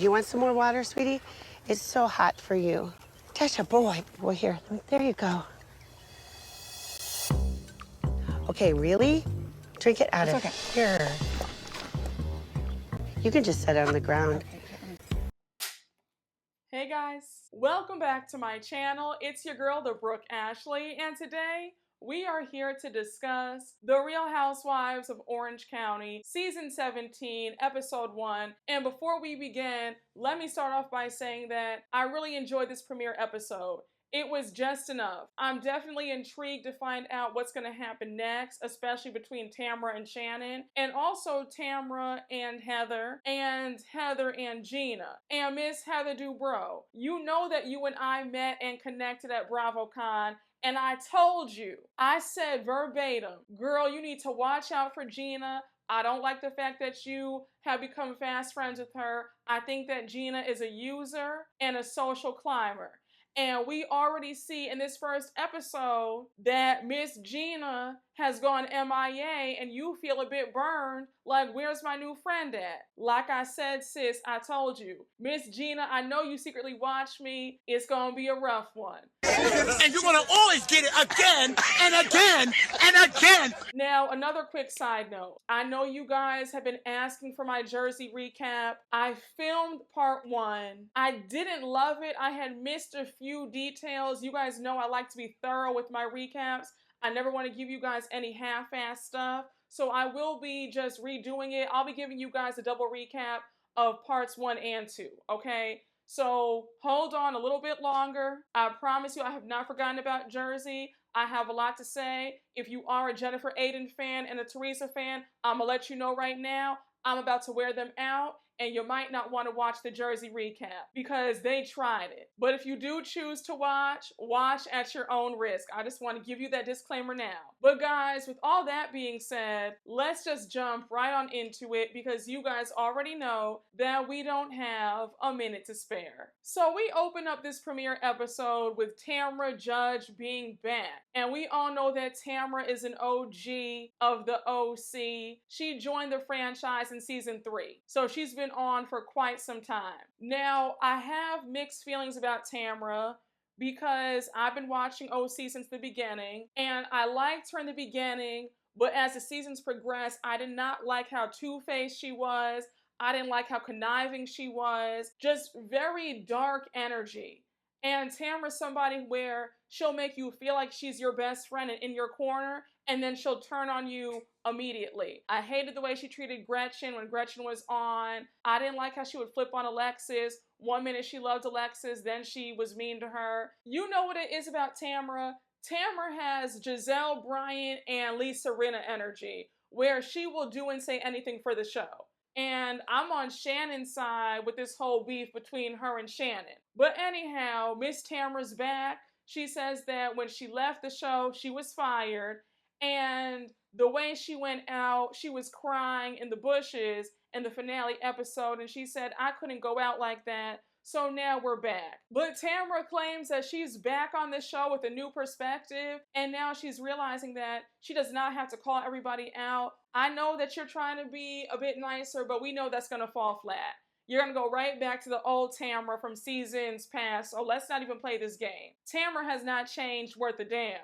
You want some more water, sweetie? It's so hot for you. Tasha, boy, here. There you go. Okay, really? Drink it out of here. You can just set it on the ground. Hey guys, welcome back to my channel. It's your girl, the Brooke Ashley, and today we are here to discuss The Real Housewives of Orange County, Season 17, Episode 1. And before we begin, let me start off by saying that I really enjoyed this premiere episode. It was just enough. I'm definitely intrigued to find out what's going to happen next, especially between Tamra and Shannon, and also Tamra and Heather and Gina, and Miss Heather Dubrow. You know that you and I met and connected at BravoCon, and I told you, I said verbatim, girl, you need to watch out for Gina. I don't like the fact that you have become fast friends with her. I think that Gina is a user and a social climber. And we already see in this first episode that Miss Gina has gone MIA and you feel a bit burned, like, where's my new friend at? Like I said, sis, I told you. Miss Gina, I know you secretly watch me. It's gonna be a rough one. And you're gonna always get it again and again and again. Now, another quick side note. I know you guys have been asking for my Jersey recap. I filmed part 1. I didn't love it. I had missed a few details. You guys know I like to be thorough with my recaps. I never want to give you guys any half-ass stuff. So I will be just redoing it. I'll be giving you guys a double recap of parts 1 and 2, okay? So hold on a little bit longer. I promise you I have not forgotten about Jersey. I have a lot to say. If you are a Jennifer Aiden fan and a Teresa fan, I'm going to let you know right now, I'm about to wear them out. And you might not want to watch the Jersey recap because they tried it. But if you do choose to watch, watch at your own risk. I just want to give you that disclaimer now. But guys, with all that being said, let's just jump right on into it because you guys already know that we don't have a minute to spare. So we open up this premiere episode with Tamra Judge being back. And we all know that Tamra is an OG of the OC. She joined the franchise in season 3. So she's been on for quite some time. Now, I have mixed feelings about Tamra because I've been watching OC since the beginning, and I liked her in the beginning, but as the seasons progressed, I did not like how two-faced she was. I didn't like how conniving she was. Just very dark energy. And Tamra's somebody where she'll make you feel like she's your best friend and in your corner, and then she'll turn on you immediately. I hated the way she treated Gretchen when Gretchen was on. I didn't like how she would flip on Alexis. One minute she loved Alexis, then she was mean to her. You know what it is about Tamra? Tamra has Giselle Bryant and Lisa Rinna energy, where she will do and say anything for the show. And I'm on Shannon's side with this whole beef between her and Shannon. But anyhow, Miss Tamra's back. She says that when she left the show, she was fired. And the way she went out, she was crying in the bushes in the finale episode. And she said, I couldn't go out like that. So now we're back. But Tamra claims that she's back on the show with a new perspective. And now she's realizing that she does not have to call everybody out. I know that you're trying to be a bit nicer, but we know that's going to fall flat. You're going to go right back to the old Tamra from seasons past. So let's not even play this game. Tamra has not changed worth a damn.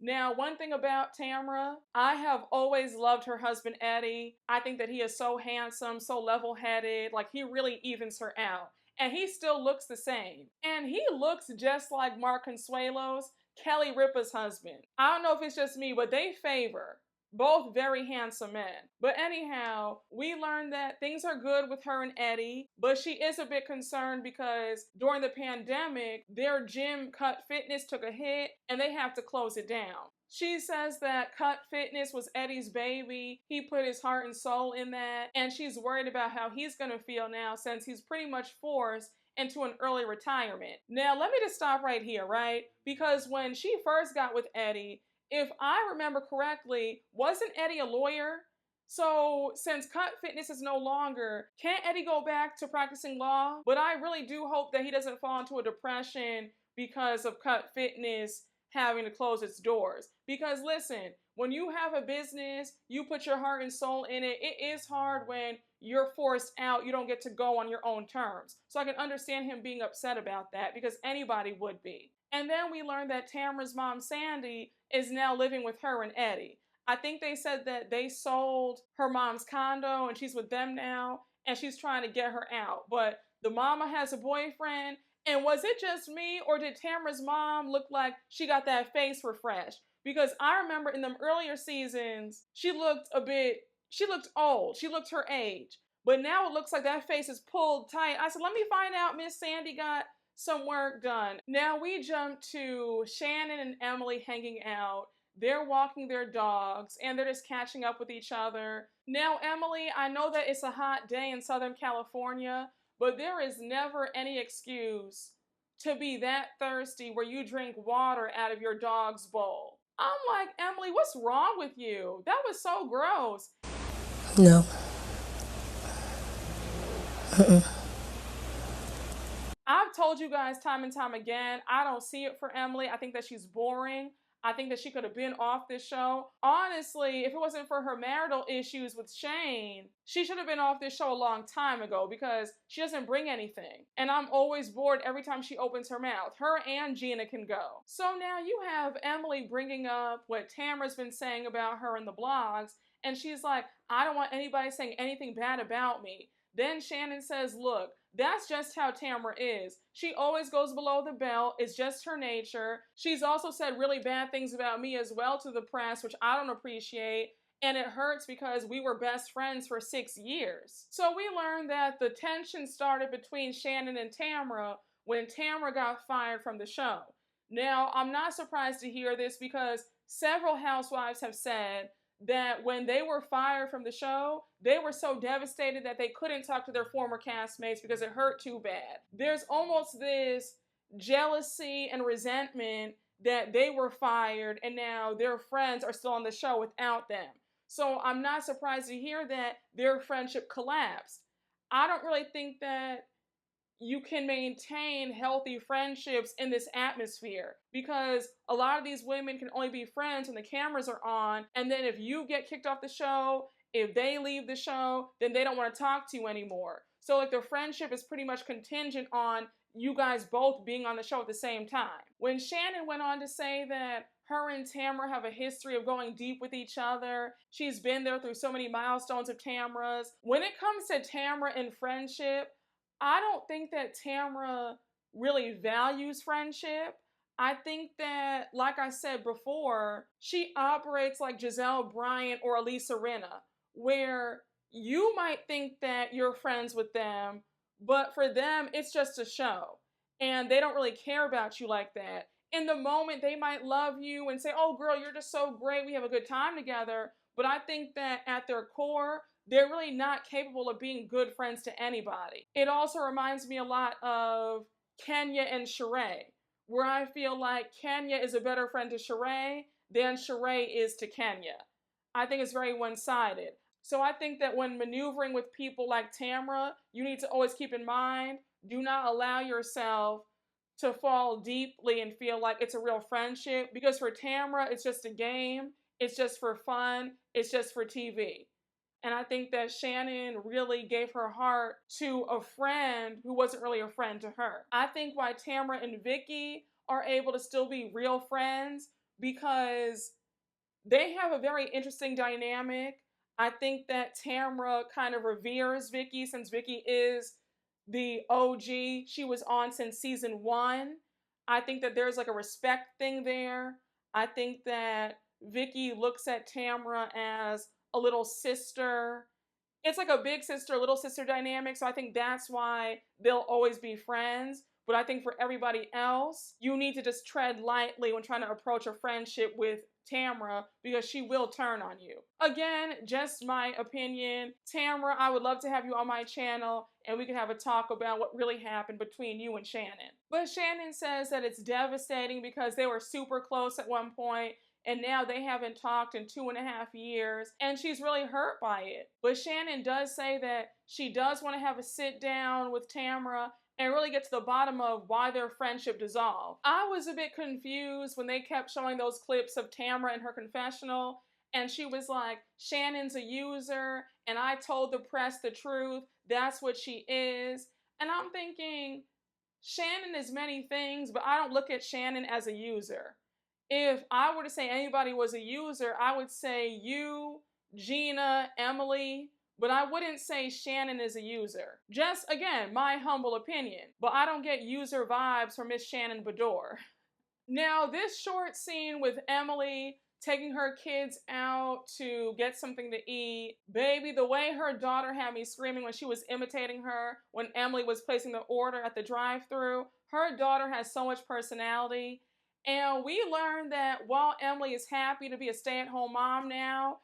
Now, one thing about Tamra, I have always loved her husband, Eddie. I think that he is so handsome, so level-headed, like he really evens her out. And he still looks the same. And he looks just like Mark Consuelo's, Kelly Ripa's husband. I don't know if it's just me, but they favor both very handsome men. But anyhow, we learned that things are good with her and Eddie, but she is a bit concerned because during the pandemic, their gym, Cut Fitness, took a hit and they have to close it down. She says that Cut Fitness was Eddie's baby. He put his heart and soul in that, and she's worried about how he's gonna feel now since he's pretty much forced into an early retirement. Now, let me just stop right here, right? Because when she first got with Eddie, if I remember correctly, wasn't Eddie a lawyer? So since Cut Fitness is no longer, can't Eddie go back to practicing law? But I really do hope that he doesn't fall into a depression because of Cut Fitness having to close its doors. Because listen, when you have a business, you put your heart and soul in it, it is hard when you're forced out, you don't get to go on your own terms. So I can understand him being upset about that, because anybody would be. And then we learned that Tamra's mom, Sandy, is now living with her and Eddie. I think they said that they sold her mom's condo and she's with them now, and she's trying to get her out. But the mama has a boyfriend. And was it just me, or did Tamra's mom look like she got that face refreshed? Because I remember in them earlier seasons, she looked old. She looked her age. But now it looks like that face is pulled tight. I said, let me find out Miss Sandy got some work done. Now we jump to Shannon and Emily hanging out. They're walking their dogs and they're just catching up with each other. Now, Emily, I know that it's a hot day in Southern California, but there is never any excuse to be that thirsty where you drink water out of your dog's bowl. I'm like, Emily, what's wrong with you? That was so gross. No. I've told you guys time and time again, I don't see it for Emily. I think that she's boring. I think that she could have been off this show. Honestly, if it wasn't for her marital issues with Shane, she should have been off this show a long time ago, because she doesn't bring anything. And I'm always bored every time she opens her mouth. Her and Gina can go. So now you have Emily bringing up what Tamra's been saying about her in the blogs, and she's like, I don't want anybody saying anything bad about me. Then Shannon says, look, that's just how Tamra is. She always goes below the belt. It's just her nature. She's also said really bad things about me as well to the press, which I don't appreciate. And it hurts because we were best friends for 6 years. So we learned that the tension started between Shannon and Tamra when Tamra got fired from the show. Now, I'm not surprised to hear this, because several housewives have said that when they were fired from the show, they were so devastated that they couldn't talk to their former castmates because it hurt too bad. There's almost this jealousy and resentment that they were fired and now their friends are still on the show without them. So I'm not surprised to hear that their friendship collapsed. I don't really think that you can maintain healthy friendships in this atmosphere, because a lot of these women can only be friends when the cameras are on, and then if you get kicked off the show, if they leave the show, then they don't want to talk to you anymore. So like, their friendship is pretty much contingent on you guys both being on the show at the same time. When Shannon went on to say that her and Tamra have a history of going deep with each other, she's been there through so many milestones of Tamra's. When it comes to Tamra and friendship, I don't think that Tamra really values friendship. I think that, like I said before, she operates like Giselle Bryant or Elisa Rinna, where you might think that you're friends with them, but for them, it's just a show. And they don't really care about you like that. In the moment, they might love you and say, oh, girl, you're just so great. We have a good time together. But I think that at their core, they're really not capable of being good friends to anybody. It also reminds me a lot of Kenya and Sheree, where I feel like Kenya is a better friend to Sheree than Sheree is to Kenya. I think it's very one-sided. So I think that when maneuvering with people like Tamra, you need to always keep in mind, do not allow yourself to fall deeply and feel like it's a real friendship, because for Tamra, it's just a game, it's just for fun, it's just for TV. And I think that Shannon really gave her heart to a friend who wasn't really a friend to her. I think why Tamra and Vicky are able to still be real friends, because they have a very interesting dynamic. I think that Tamra kind of reveres Vicky, since Vicky is the OG. She was on since season 1. I think that there's like a respect thing there. I think that Vicky looks at Tamra as a little sister. It's like a big sister, little sister dynamic. So I think that's why they'll always be friends. But I think for everybody else, you need to just tread lightly when trying to approach a friendship with Tamra, because she will turn on you. Again, just my opinion. Tamra, I would love to have you on my channel and we can have a talk about what really happened between you and Shannon. But Shannon says that it's devastating because they were super close at one point and now they haven't talked in 2.5 years, and she's really hurt by it. But Shannon does say that she does want to have a sit down with Tamra and really get to the bottom of why their friendship dissolved. I was a bit confused when they kept showing those clips of Tamra in her confessional, and she was like, Shannon's a user, and I told the press the truth. That's what she is. And I'm thinking, Shannon is many things, but I don't look at Shannon as a user. If I were to say anybody was a user, I would say you, Gina, Emily, but I wouldn't say Shannon is a user. Just, again, my humble opinion. But I don't get user vibes from Miss Shannon Bedore. Now, this short scene with Emily taking her kids out to get something to eat, baby, the way her daughter had me screaming when she was imitating her when Emily was placing the order at the drive-thru. Her daughter has so much personality. And we learned that while Emily is happy to be a stay-at-home mom now,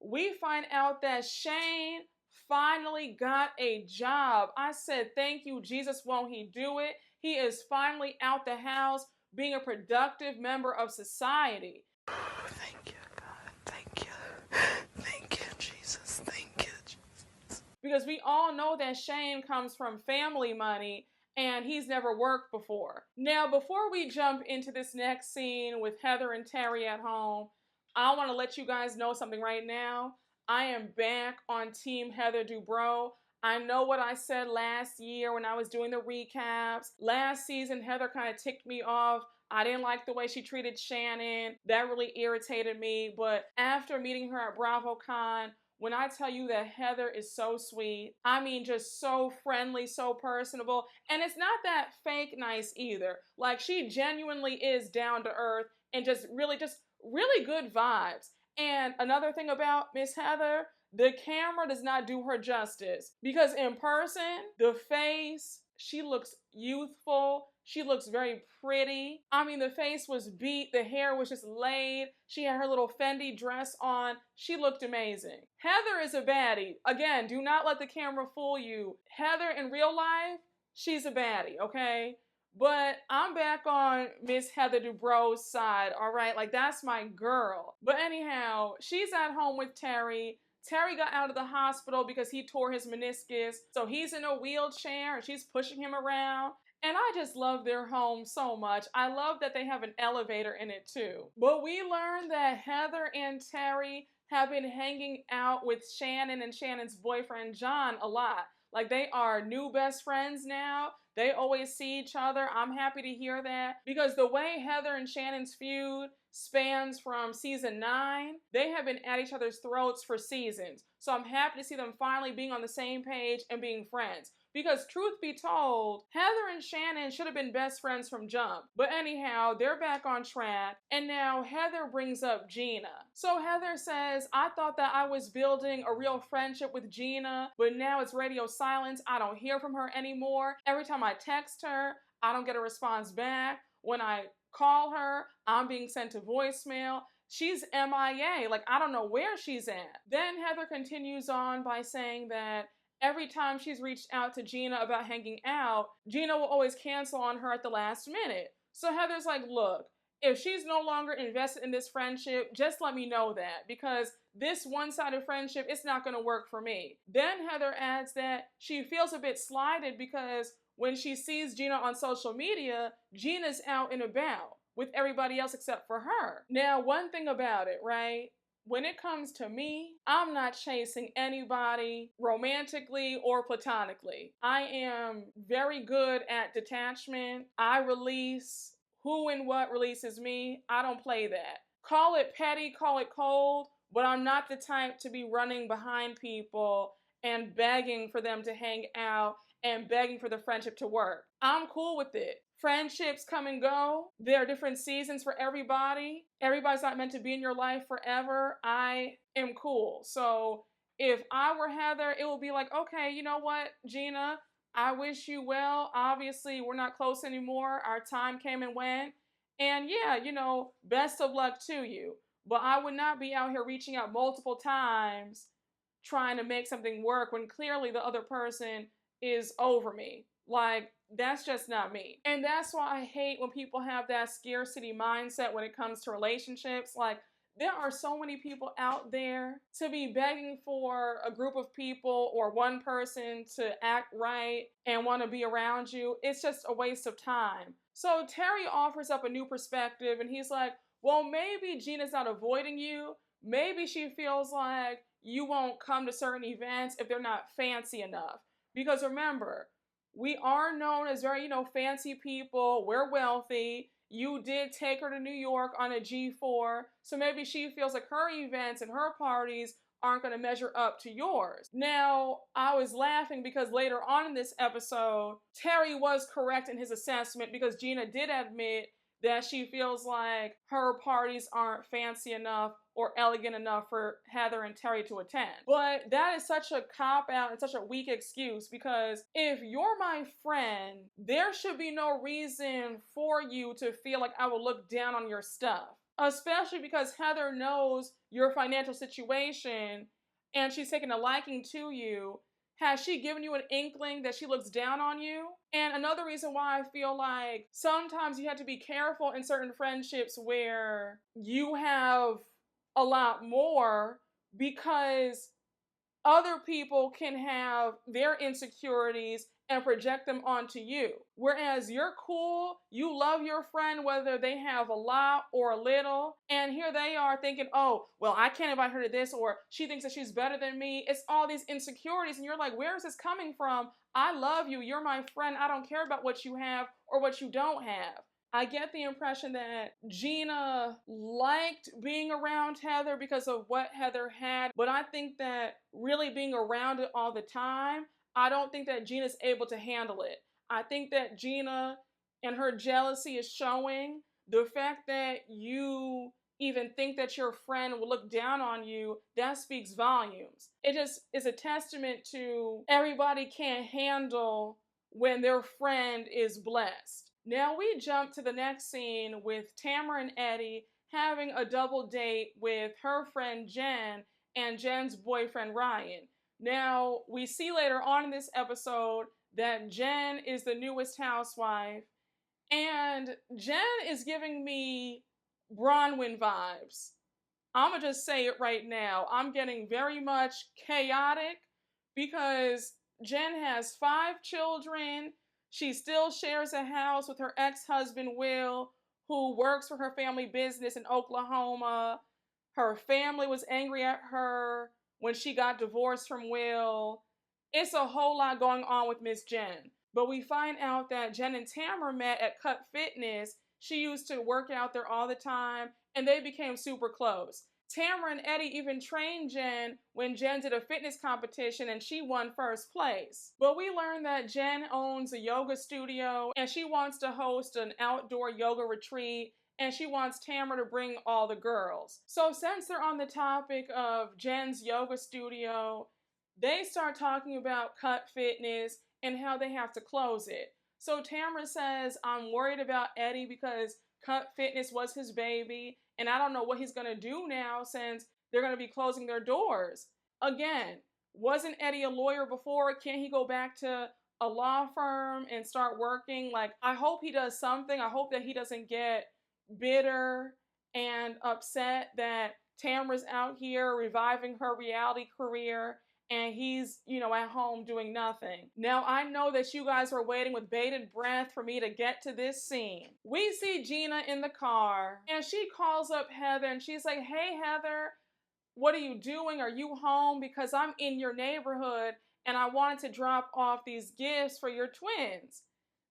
we find out that Shane finally got a job. I said, thank you, Jesus, won't he do it? He is finally out the house, being a productive member of society. Thank you, God. Thank you. Thank you, Jesus. Thank you, Jesus. Because we all know that Shane comes from family money and he's never worked before. Now, before we jump into this next scene with Heather and Terry at home, I want to let you guys know something right now. I am back on Team Heather Dubrow. I know what I said last year when I was doing the recaps. Last season, Heather kind of ticked me off. I didn't like the way she treated Shannon. That really irritated me. But after meeting her at BravoCon, when I tell you that Heather is so sweet, I mean just so friendly, so personable. And it's not that fake nice either. Like, she genuinely is down to earth and just really good vibes. And another thing about Miss Heather, the camera does not do her justice. Because in person, the face, she looks youthful. She looks very pretty. I mean, the face was beat. The hair was just laid. She had her little Fendi dress on. She looked amazing. Heather is a baddie. Again, do not let the camera fool you. Heather in real life, she's a baddie, okay? But I'm back on Miss Heather Dubrow's side, all right? Like, that's my girl. But anyhow, she's at home with Terry. Terry got out of the hospital because he tore his meniscus. So he's in a wheelchair and she's pushing him around. And I just love their home so much. I love that they have an elevator in it too. But we learned that Heather and Terry have been hanging out with Shannon and Shannon's boyfriend John a lot. Like, they are new best friends now. They always see each other. I'm happy to hear that because the way Heather and Shannon's feud spans from season 9, they have been at each other's throats for seasons. So I'm happy to see them finally being on the same page and being friends. Because truth be told, Heather and Shannon should have been best friends from jump. But anyhow, they're back on track. And now Heather brings up Gina. So Heather says, I thought that I was building a real friendship with Gina, but now it's radio silence. I don't hear from her anymore. Every time I text her, I don't get a response back. When I call her, I'm being sent to voicemail. She's MIA. Like, I don't know where she's at. Then Heather continues on by saying that every time she's reached out to Gina about hanging out, Gina will always cancel on her at the last minute. So Heather's like, look, if she's no longer invested in this friendship, just let me know that, because this one-sided friendship, it's not going to work for me. Then Heather adds that she feels a bit slighted because when she sees Gina on social media, Gina's out and about with everybody else except for her. Now, one thing about it, right? When it comes to me, I'm not chasing anybody romantically or platonically. I am very good at detachment. I release who and what releases me. I don't play that. Call it petty, call it cold, but I'm not the type to be running behind people and begging for them to hang out and begging for the friendship to work. I'm cool with it. Friendships come and go. There are different seasons for everybody. Everybody's not meant to be in your life forever. I am cool. So if I were Heather, it would be like, okay, you know what, Gina, I wish you well. Obviously, we're not close anymore. Our time came and went. And yeah, you know, best of luck to you. But I would not be out here reaching out multiple times trying to make something work when clearly the other person is over me. Like, that's just not me. And that's why I hate when people have that scarcity mindset when it comes to relationships. Like, there are so many people out there to be begging for a group of people or one person to act right and want to be around you. It's just a waste of time. So Terry offers up a new perspective and he's like, well, maybe Gina's not avoiding you, maybe she feels like you won't come to certain events if they're not fancy enough. Because remember, we are known as very, fancy people. We're wealthy. You did take her to New York on a G4. So maybe she feels like her events and her parties aren't going to measure up to yours. Now, I was laughing because later on in this episode, Terry was correct in his assessment because Gina did admit that she feels like her parties aren't fancy enough or elegant enough for Heather and Terry to attend. But that is such a cop-out and such a weak excuse, because if you're my friend, there should be no reason for you to feel like I will look down on your stuff. Especially because Heather knows your financial situation and she's taken a liking to you. Has she given you an inkling that she looks down on you? And another reason why I feel like sometimes you have to be careful in certain friendships where you have a lot more, because other people can have their insecurities and project them onto you. Whereas you're cool, you love your friend whether they have a lot or a little, and here they are thinking, oh, well, I can't invite her to this, or she thinks that she's better than me. It's all these insecurities, and you're like, where is this coming from? I love you, you're my friend, I don't care about what you have or what you don't have. I get the impression that Gina liked being around Heather because of what Heather had, but I think that really being around it all the time, I don't think that Gina's able to handle it. I think that Gina and her jealousy is showing. The fact that you even think that your friend will look down on you, that speaks volumes. It just is a testament to everybody can't handle when their friend is blessed. Now we jump to the next scene with Tamra and Eddie having a double date with her friend Jen and Jen's boyfriend Ryan. Now, we see later on in this episode that Jen is the newest housewife, and Jen is giving me Bronwyn vibes. I'm gonna just say it right now. I'm getting very much chaotic because Jen has 5 children. She still shares a house with her ex-husband, Will, who works for her family business in Oklahoma. Her family was angry at her when she got divorced from Will. It's a whole lot going on with Miss Jen. But we find out that Jen and Tamra met at Cut Fitness. She used to work out there all the time, and they became super close. Tamra and Eddie even trained Jen when Jen did a fitness competition and she won first place. But we learned that Jen owns a yoga studio and she wants to host an outdoor yoga retreat, and she wants Tamra to bring all the girls. So since they're on the topic of Jen's yoga studio, they start talking about Cut Fitness and how they have to close it. So Tamra says, I'm worried about Eddie because Cut Fitness was his baby, and I don't know what he's going to do now since they're going to be closing their doors. Again, wasn't Eddie a lawyer before? Can't he go back to a law firm and start working? Like, I hope he does something. I hope that he doesn't get bitter and upset that Tamra's out here reviving her reality career and he's, at home doing nothing. Now, I know that you guys are waiting with bated breath for me to get to this scene. We see Gina in the car, and she calls up Heather, and she's like, hey, Heather, what are you doing? Are you home? Because I'm in your neighborhood, and I wanted to drop off these gifts for your twins.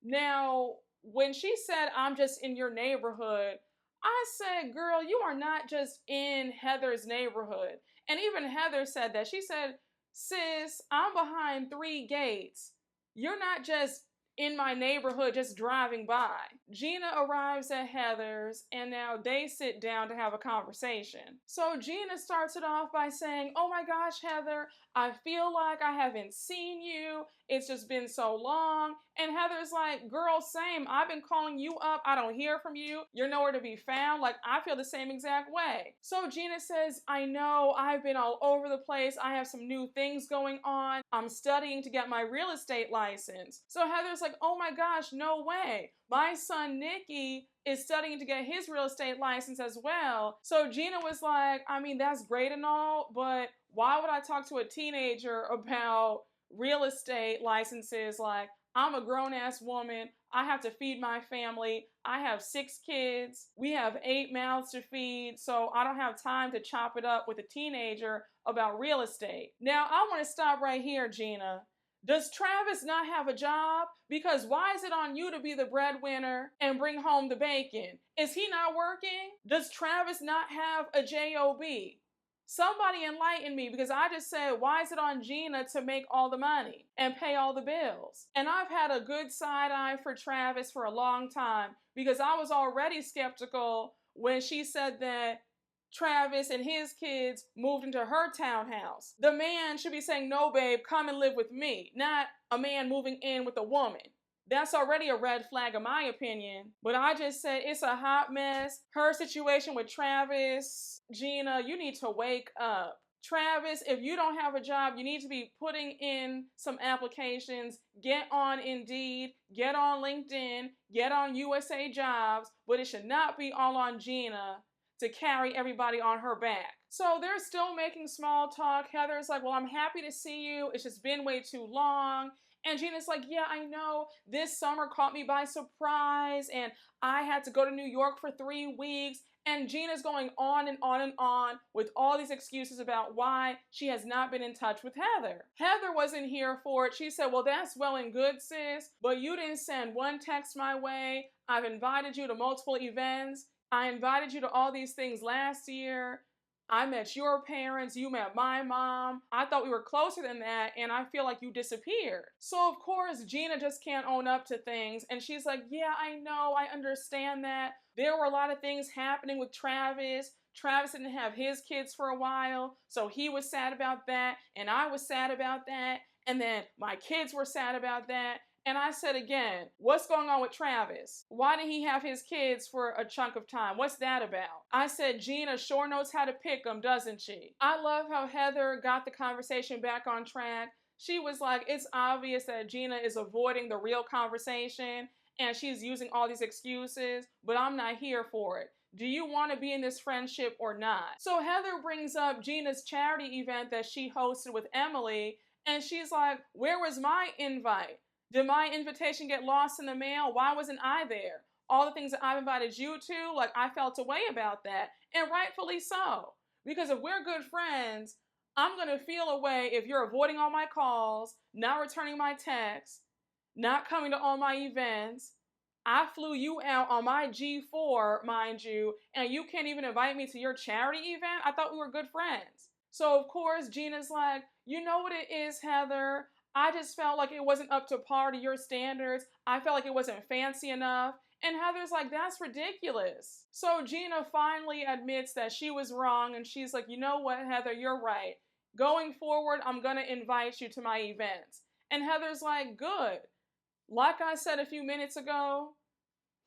Now, when she said, I'm just in your neighborhood, I said, girl, you are not just in Heather's neighborhood. And even Heather said that. She said, sis, I'm behind 3 gates. You're not just in my neighborhood just driving by. Gina arrives at Heather's, and now they sit down to have a conversation. So Gina starts it off by saying, oh my gosh, Heather, I feel like I haven't seen you. It's just been so long. And Heather's like, girl, same. I've been calling you up. I don't hear from you. You're nowhere to be found. Like, I feel the same exact way. So Gina says, I know I've been all over the place. I have some new things going on. I'm studying to get my real estate license. So Heather's like, oh my gosh, no way. My son, Nikki, is studying to get his real estate license as well. So Gina was like, I mean, that's great and all, but why would I talk to a teenager about real estate licenses? Like, I'm a grown-ass woman. I have to feed my family. I have 6 kids. We have 8 mouths to feed, so I don't have time to chop it up with a teenager about real estate. Now, I want to stop right here, Gina. Does Travis not have a job? Because why is it on you to be the breadwinner and bring home the bacon? Is he not working? Does Travis not have a job? Somebody enlighten me, because I just said, why is it on Gina to make all the money and pay all the bills? And I've had a good side eye for Travis for a long time, because I was already skeptical when she said that Travis and his kids moved into her townhouse. The man should be saying, no, babe, come and live with me, not a man moving in with a woman. That's already a red flag in my opinion. But I just said it's a hot mess. Her situation with Travis, Gina, you need to wake up. Travis, if you don't have a job, you need to be putting in some applications. Get on Indeed, get on LinkedIn, get on USA Jobs, but it should not be all on Gina to carry everybody on her back. So they're still making small talk. Heather's like, well, I'm happy to see you. It's just been way too long. And Gina's like, yeah, I know. This summer caught me by surprise, and I had to go to New York for 3 weeks. And Gina's going on and on and on with all these excuses about why she has not been in touch with Heather. Heather wasn't here for it. She said, well, that's well and good, sis, but you didn't send one text my way. I've invited you to multiple events. I invited you to all these things last year. I met your parents, you met my mom. I thought we were closer than that, and I feel like you disappeared. So of course, Gina just can't own up to things, and she's like, yeah, I know, I understand that. There were a lot of things happening with Travis. Travis didn't have his kids for a while, so he was sad about that, and I was sad about that, and then my kids were sad about that. And I said again, what's going on with Travis? Why did he have his kids for a chunk of time? What's that about? I said, Gina sure knows how to pick them, doesn't she? I love how Heather got the conversation back on track. She was like, it's obvious that Gina is avoiding the real conversation and she's using all these excuses, but I'm not here for it. Do you want to be in this friendship or not? So Heather brings up Gina's charity event that she hosted with Emily, and she's like, where was my invite? Did my invitation get lost in the mail? Why wasn't I there? All the things that I've invited you to, like, I felt a way about that, and rightfully so. Because if we're good friends, I'm going to feel a way if you're avoiding all my calls, not returning my texts, not coming to all my events. I flew you out on my G4, mind you, and you can't even invite me to your charity event? I thought we were good friends. So, of course, Gina's like, you know what it is, Heather? I just felt like it wasn't up to par to your standards. I felt like it wasn't fancy enough. And Heather's like, that's ridiculous. So Gina finally admits that she was wrong, and she's like, you know what, Heather, you're right. Going forward, I'm going to invite you to my events. And Heather's like, good. Like I said a few minutes ago,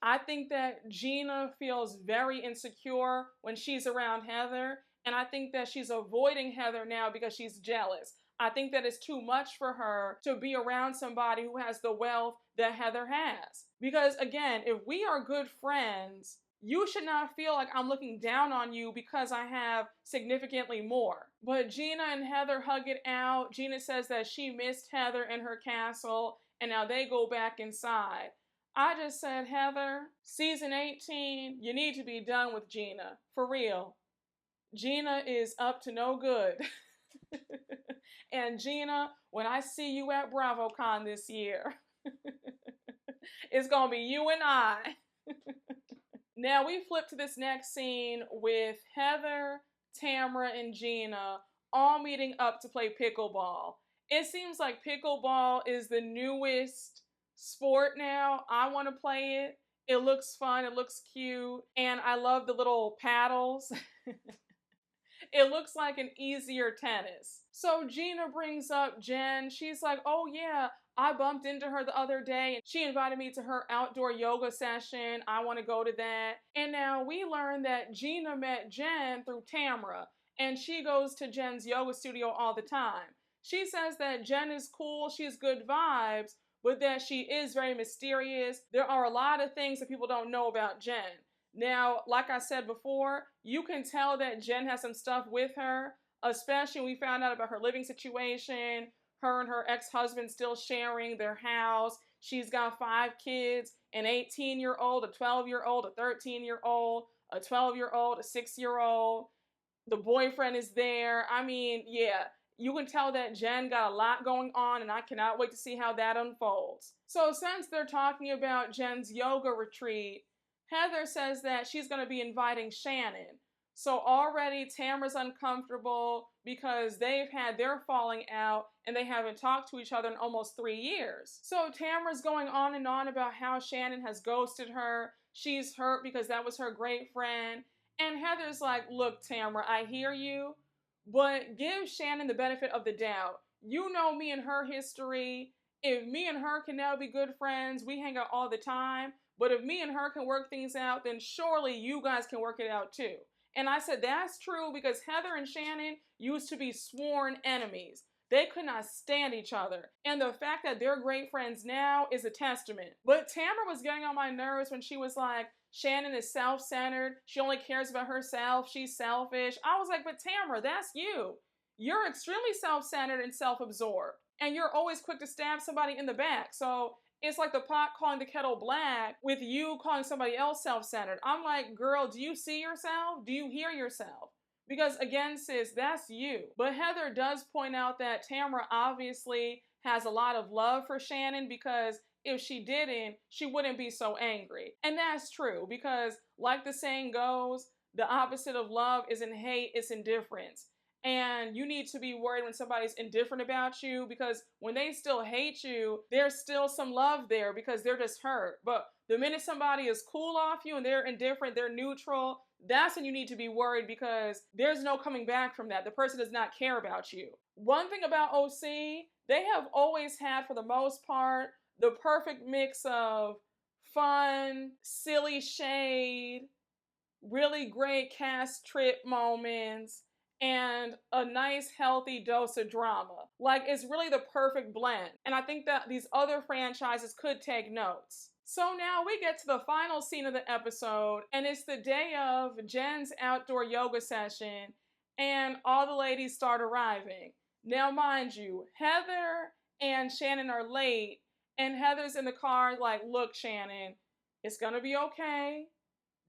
I think that Gina feels very insecure when she's around Heather, and I think that she's avoiding Heather now because she's jealous. I think that it's too much for her to be around somebody who has the wealth that Heather has. Because again, if we are good friends, you should not feel like I'm looking down on you because I have significantly more. But Gina and Heather hug it out. Gina says that she missed Heather in her castle, and now they go back inside. I just said, Heather, season 18, you need to be done with Gina. For real. Gina is up to no good. And Gina, when I see you at BravoCon this year, it's gonna be you and I. Now we flip to this next scene with Heather, Tamra, and Gina all meeting up to play pickleball. It seems like pickleball is the newest sport now. I want to play it. It looks fun, it looks cute, and I love the little paddles. It looks like an easier tennis. So Gina brings up Jen. She's like, oh yeah, I bumped into her the other day and she invited me to her outdoor yoga session. I want to go to that. And now we learn that Gina met Jen through Tamra, and she goes to Jen's yoga studio all the time. She says that Jen is cool, she's good vibes, but that she is very mysterious. There are a lot of things that people don't know about Jen. Now, like I said before, you can tell that Jen has some stuff with her, especially when we found out about her living situation, her and her ex-husband still sharing their house. she's got 5 kids, an 18-year-old, a 12-year-old, a 13-year-old, a 12-year-old, a 6-year-old. The boyfriend is there. I mean, yeah, you can tell that Jen got a lot going on, and I cannot wait to see how that unfolds. So since they're talking about Jen's yoga retreat, Heather says that she's going to be inviting Shannon. So already Tamra's uncomfortable because they've had their falling out and they haven't talked to each other in almost 3 years. So Tamra's going on and on about how Shannon has ghosted her. She's hurt because that was her great friend. And Heather's like, look, Tamra, I hear you, but give Shannon the benefit of the doubt. You know me and her history. If me and her can now be good friends, we hang out all the time. But if me and her can work things out, then surely you guys can work it out too. And I said, that's true because Heather and Shannon used to be sworn enemies. They could not stand each other. And the fact that they're great friends now is a testament. But Tamra was getting on my nerves when she was like, Shannon is self-centered. She only cares about herself. She's selfish. I was like, but Tamra, that's you. You're extremely self-centered and self-absorbed. And you're always quick to stab somebody in the back. So it's like the pot calling the kettle black with you calling somebody else self-centered. I'm like, girl, do you see yourself? Do you hear yourself? Because again, sis, that's you. But Heather does point out that Tamra obviously has a lot of love for Shannon because if she didn't, she wouldn't be so angry. And that's true because like the saying goes, the opposite of love isn't hate, it's indifference. And you need to be worried when somebody's indifferent about you because when they still hate you, there's still some love there because they're just hurt. But the minute somebody is cool off you and they're indifferent, they're neutral, that's when you need to be worried because there's no coming back from that. The person does not care about you. One thing about OC, they have always had, for the most part, the perfect mix of fun, silly shade, really great cast trip moments, and a nice healthy dose of drama. Like, it's really the perfect blend. And I think that these other franchises could take notes. So now we get to the final scene of the episode, and it's the day of Jen's outdoor yoga session, and all the ladies start arriving. Now, mind you, Heather and Shannon are late, and Heather's in the car like, look, Shannon, it's gonna be okay.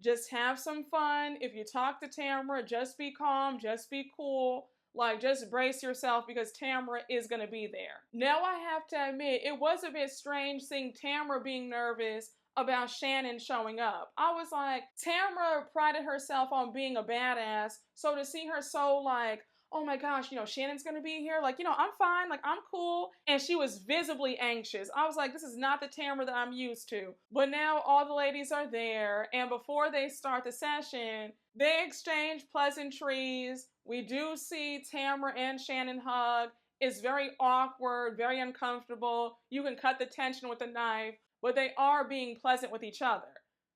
Just have some fun. If you talk to Tamra, just be calm, just be cool. Like, just brace yourself because Tamra is going to be there. Now, I have to admit, it was a bit strange seeing Tamra being nervous about Shannon showing up. I was like, Tamra prided herself on being a badass, so to see her so like, oh my gosh, Shannon's gonna be here. Like, I'm fine. Like, I'm cool. And she was visibly anxious. I was like, this is not the Tamra that I'm used to. But now all the ladies are there. And before they start the session, they exchange pleasantries. We do see Tamra and Shannon hug. It's very awkward, very uncomfortable. You can cut the tension with a knife, but they are being pleasant with each other.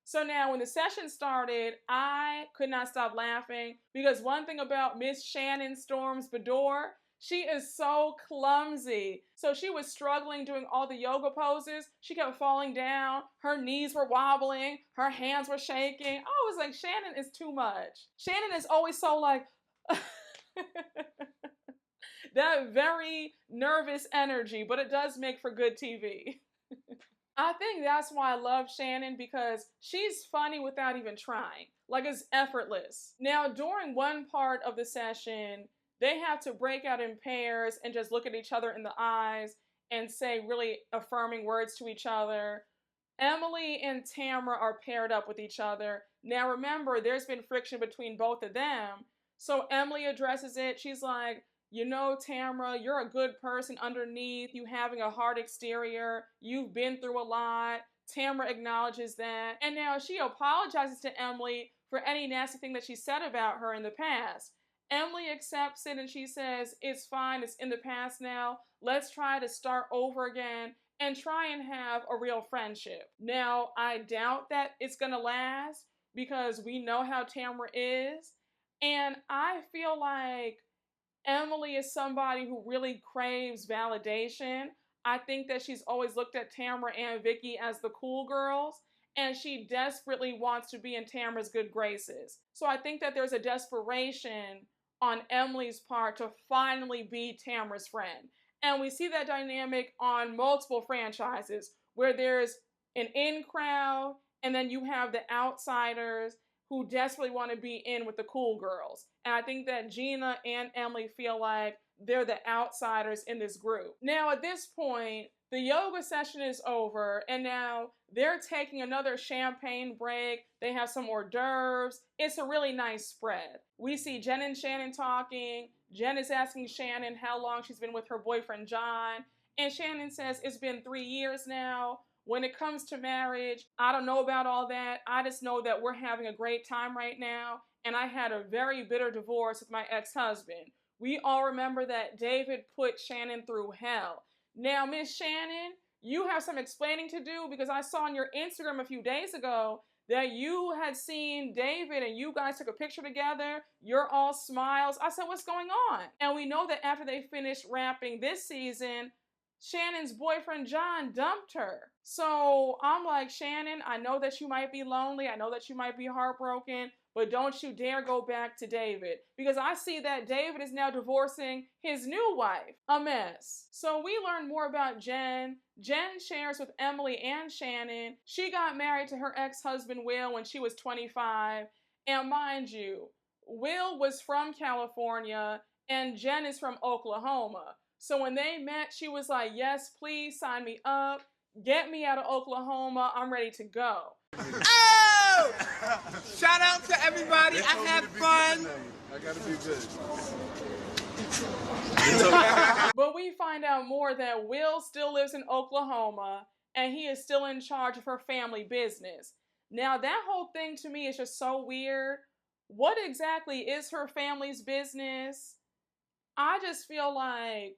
So now when the session started, I could not stop laughing because one thing about Miss Shannon Storms Bedore, she is so clumsy. So she was struggling doing all the yoga poses. She kept falling down. Her knees were wobbling. Her hands were shaking. I was like, Shannon is too much. Shannon is always so like, that very nervous energy, but it does make for good TV. I think that's why I love Shannon because she's funny without even trying. Like, it's effortless. Now, during one part of the session, they have to break out in pairs and just look at each other in the eyes and say really affirming words to each other. Emily and Tamra are paired up with each other. Now, remember, there's been friction between both of them. So Emily addresses it. She's like, Tamra, you're a good person underneath. You having a hard exterior. You've been through a lot. Tamra acknowledges that. And now she apologizes to Emily for any nasty thing that she said about her in the past. Emily accepts it and she says, it's fine. It's in the past now. Let's try to start over again and try and have a real friendship. Now, I doubt that it's going to last because we know how Tamra is. And I feel like Emily is somebody who really craves validation. I think that she's always looked at Tamra and Vicky as the cool girls, and she desperately wants to be in Tamra's good graces. So I think that there's a desperation on Emily's part to finally be Tamra's friend. And we see that dynamic on multiple franchises. where there's an in crowd and then you have the outsiders who desperately want to be in with the cool girls. And I think that Gina and Emily feel like they're the outsiders in this group. Now, at this point, the yoga session is over, and now they're taking another champagne break. They have some hors d'oeuvres. It's a really nice spread. We see Jen and Shannon talking. Jen is asking Shannon how long she's been with her boyfriend, John. And Shannon says, it's been 3 years now. When it comes to marriage, I don't know about all that. I just know that we're having a great time right now. And I had a very bitter divorce with my ex-husband. We all remember that David put Shannon through hell. Now, Miss Shannon, you have some explaining to do, because I saw on your Instagram a few days ago that you had seen David and you guys took a picture together. You're all smiles. I said, what's going on? And we know that after they finished wrapping this season, Shannon's boyfriend, John, dumped her. So I'm like, Shannon, I know that you might be lonely. I know that you might be heartbroken, but don't you dare go back to David, because I see that David is now divorcing his new wife. A mess. So we learn more about Jen. Jen shares with Emily and Shannon. She got married to her ex-husband, Will, when she was 25. And mind you, Will was from California and Jen is from Oklahoma. So when they met, she was like, yes, please sign me up. Get me out of Oklahoma. I'm ready to go. Oh! Shout out to everybody. I had fun. I gotta be good. But we find out more that Will still lives in Oklahoma and he is still in charge of her family business. Now, that whole thing to me is just so weird. What exactly is her family's business? I just feel like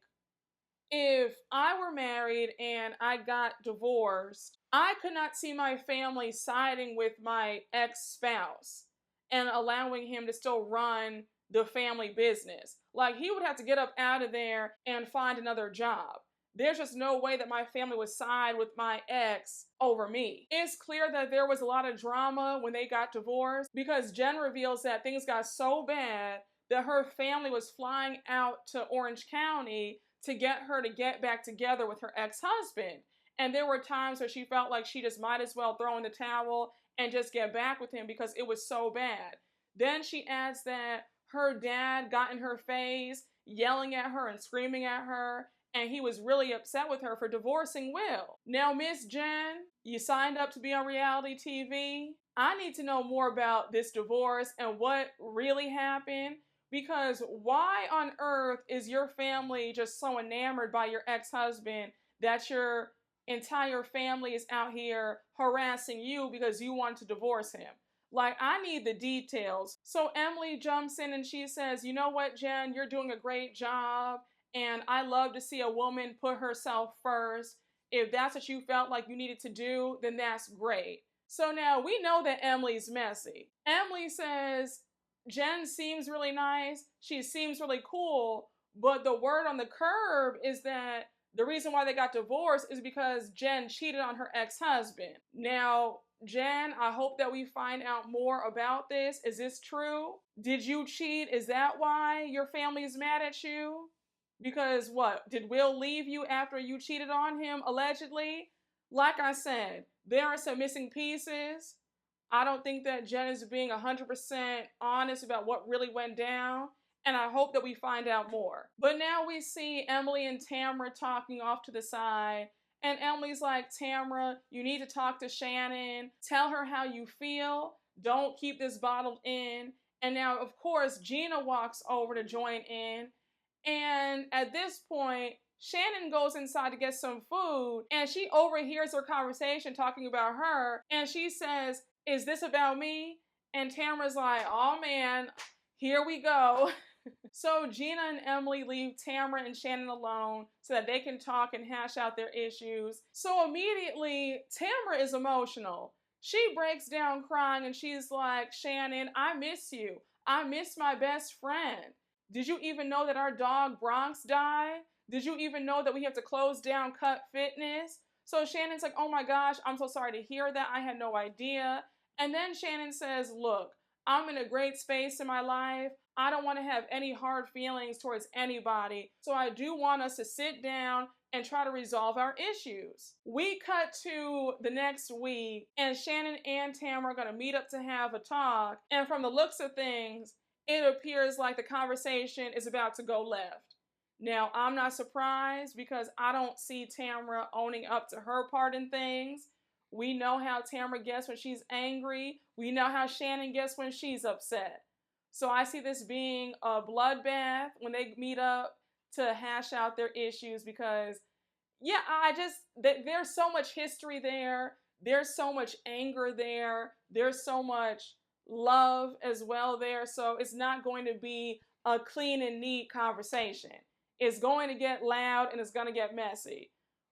if I were married and I got divorced, I could not see my family siding with my ex-spouse and allowing him to still run the family business. Like, he would have to get up out of there and find another job. There's just no way that my family would side with my ex over me. It's clear that there was a lot of drama when they got divorced, because Jen reveals that things got so bad that her family was flying out to Orange County to get her to get back together with her ex-husband. And there were times where she felt like she just might as well throw in the towel and just get back with him because it was so bad. Then she adds that her dad got in her face, yelling at her and screaming at her, and he was really upset with her for divorcing Will. Now, Miss Jen, you signed up to be on reality TV. I need to know more about this divorce and what really happened. Because why on earth is your family just so enamored by your ex-husband that your entire family is out here harassing you because you want to divorce him? Like, I need the details. So Emily jumps in and she says, you know what, Jen, you're doing a great job. And I love to see a woman put herself first. If that's what you felt like you needed to do, then that's great. So now we know that Emily's messy. Emily says, Jen seems really nice. She seems really cool. But the word on the curb is that the reason why they got divorced is because Jen cheated on her ex-husband. Now, Jen, I hope that we find out more about this. Is this true? Did you cheat? Is that why your family is mad at you? Because what? Did Will leave you after you cheated on him, allegedly? Like I said, there are some missing pieces. I don't think that Jen is being 100% honest about what really went down, and I hope that we find out more. But now we see Emily and Tamra talking off to the side, and Emily's like, Tamra, you need to talk to Shannon. Tell her how you feel. Don't keep this bottled in. And now, of course, Gina walks over to join in, and at this point, Shannon goes inside to get some food, and she overhears their conversation talking about her, and she says, is this about me? And Tamra's like, oh man, here we go. So Gina and Emily leave Tamra and Shannon alone so that they can talk and hash out their issues. So immediately, Tamra is emotional. She breaks down crying and she's like, Shannon, I miss you. I miss my best friend. Did you even know that our dog Bronx died? Did you even know that we have to close down Cut Fitness? So Shannon's like, oh my gosh, I'm so sorry to hear that. I had no idea. And then Shannon says, look, I'm in a great space in my life. I don't want to have any hard feelings towards anybody. So I do want us to sit down and try to resolve our issues. We cut to the next week, and Shannon and Tamra are going to meet up to have a talk. And from the looks of things, it appears like the conversation is about to go left. Now, I'm not surprised because I don't see Tamra owning up to her part in things. We know how Tamra gets when she's angry. We know how Shannon gets when she's upset. So I see this being a bloodbath when they meet up to hash out their issues because, yeah, there's so much history there. There's so much anger there. There's so much love as well there. So it's not going to be a clean and neat conversation. It's going to get loud and it's going to get messy.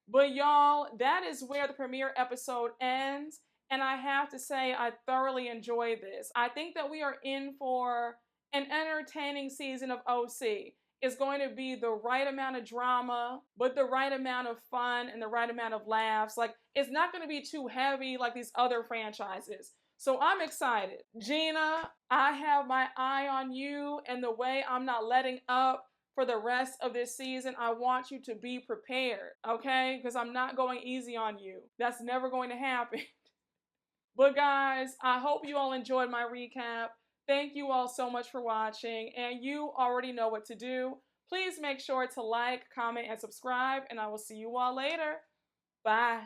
But y'all, that is where the premiere episode ends. And I have to say, I thoroughly enjoyed this. I think that we are in for an entertaining season of OC. It's going to be the right amount of drama, but the right amount of fun and the right amount of laughs. Like, it's not going to be too heavy like these other franchises. So I'm excited. Gina, I have my eye on you and the way I'm not letting up for the rest of this season. I want you to be prepared, okay? Because I'm not going easy on you. That's never going to happen. But guys, I hope you all enjoyed my recap. Thank you all so much for watching, and you already know what to do. Please make sure to like, comment, and subscribe, and I will see you all later. Bye.